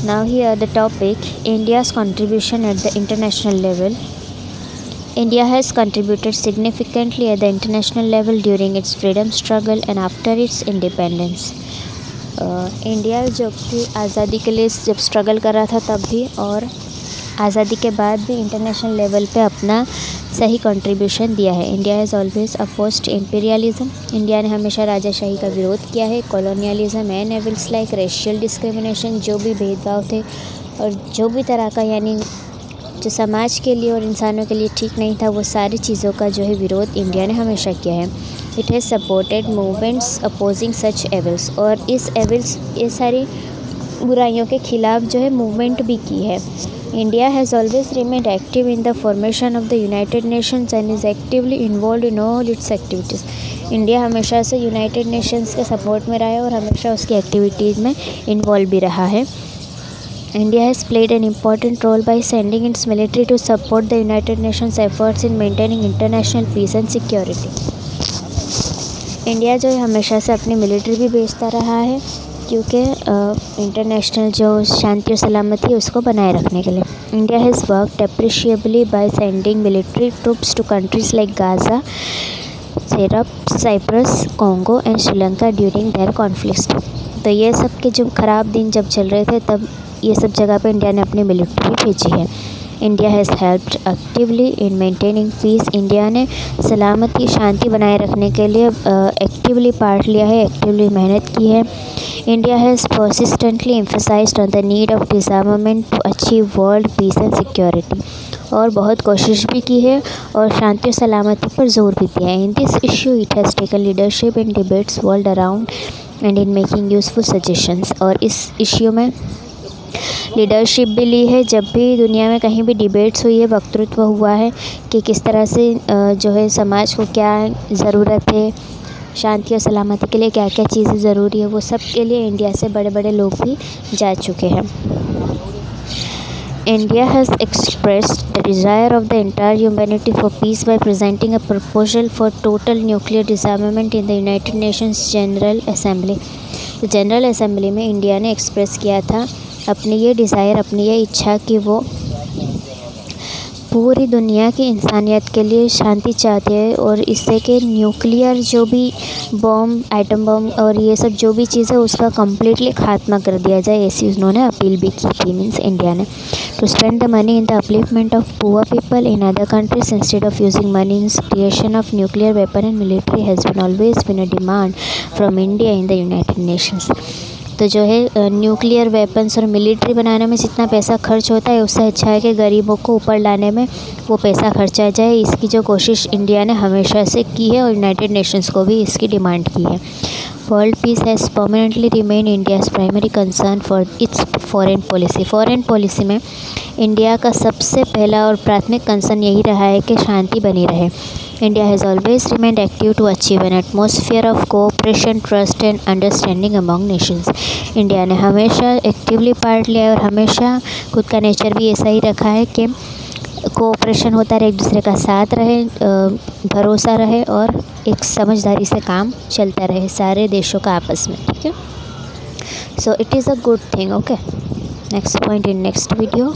Now here the topic, India's contribution at the international level. India has contributed significantly at the international level during its freedom struggle and after its independence. India जो कि आज़ादी के लिए जब struggle कर रहा था तब भी और आज़ादी के बाद भी इंटरनेशनल लेवल पे अपना सही कंट्रीब्यूशन दिया है. India has always opposed imperialism. India ने हमेशा राजाशाही का विरोध किया है. Colonialism and evils like racial discrimination, जो भी भेदभाव थे और जो भी तरह का यानी जो समाज के लिए और इंसानों के लिए ठीक नहीं था, वो सारी चीज़ों का जो है विरोध इंडिया ने हमेशा किया है. It has supported movements opposing such evils, और इस एविल्स ये सारी बुराइयों के ख़िलाफ़ जो है मूवमेंट भी की है. India has always remained active in the formation of the United Nations and is actively involve in all it's activities. India हमेशा से यूनाइटेड नेशंस के सपोर्ट में रहा है और हमेशा उसकी एक्टिविटीज़ में इन्वॉल्व भी रहा है. India has played an important role by sending its military to support the United Nations efforts in maintaining international peace and security. India जो है हमेशा से अपनी मिलिट्री भी भेजता रहा है क्योंकि इंटरनेशनल जो शांति और सलामती है उसको बनाए रखने के लिए. India has worked appreciably by sending military troops to countries like Gaza, सेरप, Cyprus, Congo and Sri Lanka during their conflicts. तो ये सब के जो ख़राब दिन जब चल रहे थे तब ये सब जगह पे इंडिया ने अपनी मिलिट्री भेजी है. India has helped actively in maintaining peace. India ने सलामती शांति बनाए रखने के लिए एक्टिवली पार्ट लिया है, एक्टिवली मेहनत की है. India has persistently emphasised on the need of disarmament to achieve world peace and security, और बहुत कोशिश भी की है और शांति और सलामती पर जोर भी दिया है. In this issue it has taken leadership in debates world around and in making useful suggestions. और इस इश्यू में लीडरशिप भी ली है. जब भी दुनिया में कहीं भी डिबेट्स हुई है, वक्तृत्व हुआ है कि किस तरह से जो है समाज को क्या ज़रूरत है, शांति और सलामती के लिए क्या क्या चीज़ें ज़रूरी है, वो सब के लिए इंडिया से बड़े बड़े लोग भी जा चुके हैं. India has expressed the desire of the entire humanity for peace by presenting a proposal for total nuclear disarmament in the United Nations General Assembly. तो जनरल असेंबली में इंडिया ने एक्सप्रेस किया था अपनी ये डिज़ायर, अपनी ये इच्छा कि वो पूरी दुनिया की इंसानियत के लिए शांति चाहते हैं और इससे कि न्यूक्लियर जो भी बॉम्ब, आइटम बॉम्ब और ये सब जो भी चीज़ है उसका कम्प्लीटली ख़ात्मा कर दिया जाए. ऐसी उन्होंने अपील भी की थी, मीन्स इंडिया ने. To spend the money in the upliftment of poor people in other countries instead of using money in creation of nuclear weapon and military has been always been a demand from India in the United Nations. तो जो है nuclear weapons और military बनाने में जितना पैसा खर्च होता है उससे अच्छा है कि गरीबों को ऊपर लाने में वो पैसा खर्चा जाए. इसकी जो कोशिश इंडिया ने हमेशा से की है और यूनाइटेड नेशंस को भी इसकी डिमांड की है. World peace has permanently remain India's primary concern for its foreign policy. Foreign policy में इंडिया का सबसे पहला और प्राथमिक कंसर्न यही रहा है कि शांति बनी रहे. India has always remained active to achieve an atmosphere of cooperation, trust and understanding among nations. India ने हमेशा एक्टिवली पार्ट लिया और हमेशा खुद का नेचर भी ऐसा ही रखा है कि कोऑपरेशन होता रहे, एक दूसरे का साथ रहे, भरोसा रहे और एक समझदारी से काम चलता रहे सारे देशों का आपस में. ठीक है, so it is a good thing. Okay, next point in next video.